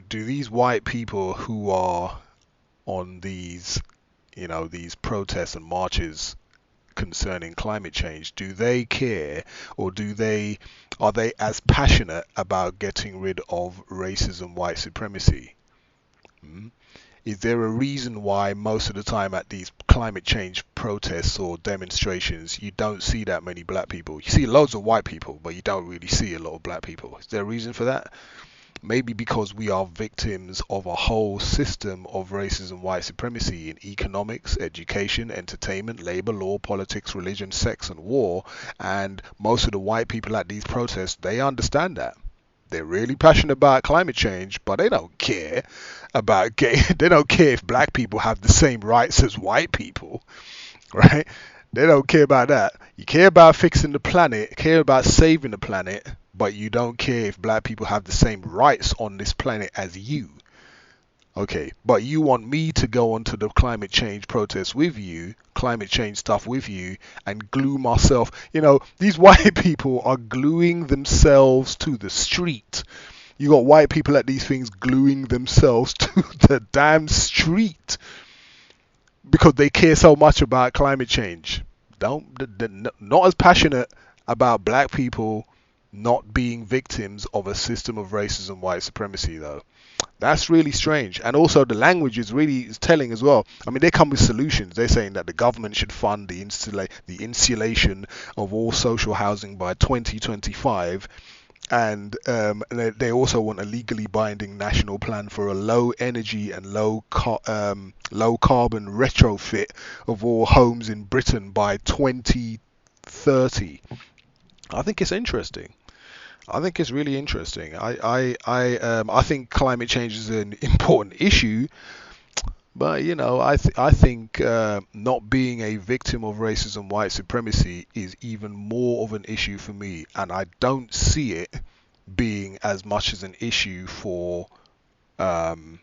do these white people who are on these, these protests and marches concerning climate change, do they care, or are they as passionate about getting rid of racism, white supremacy? Hmm? Is there a reason why most of the time at these climate change protests or demonstrations you don't see that many black people? You see loads of white people, but you don't really see a lot of black people. Is there a reason for that? Maybe because we are victims of a whole system of racism, white supremacy in economics, education, entertainment, labor law, politics, religion, sex, and war. And most of the white people at these protests, they understand that. They're really passionate about climate change, but they don't care about gay. They don't care if black people have the same rights as white people, right? They don't care about that. You care about fixing the planet, care about saving the planet, but you don't care if black people have the same rights on this planet as you. Okay, but you want me to go onto the climate change protests with you, climate change stuff with you, and glue myself. These white people are gluing themselves to the street. You got white people at these things gluing themselves to the damn street because they care so much about climate change. Not as passionate about black people not being victims of a system of racism, white supremacy, though. That's really strange. And also the language is telling as well. I mean, they come with solutions. They're saying that the government should fund the insulation of all social housing by 2025. And they also want a legally binding national plan for a low energy and low carbon retrofit of all homes in Britain by 2030. I think it's interesting. I think it's really interesting. I think climate change is an important issue, but I think not being a victim of racism, white supremacy is even more of an issue for me, and I don't see it being as much as an issue for um,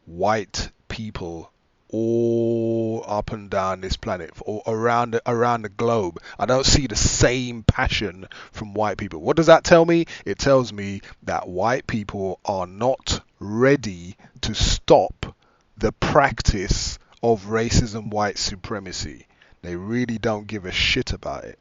white people all up and down this planet, or around the globe. I don't see the same passion from white people. What does that tell me? It tells me that white people are not ready to stop the practice of racism, white supremacy. They really don't give a shit about it.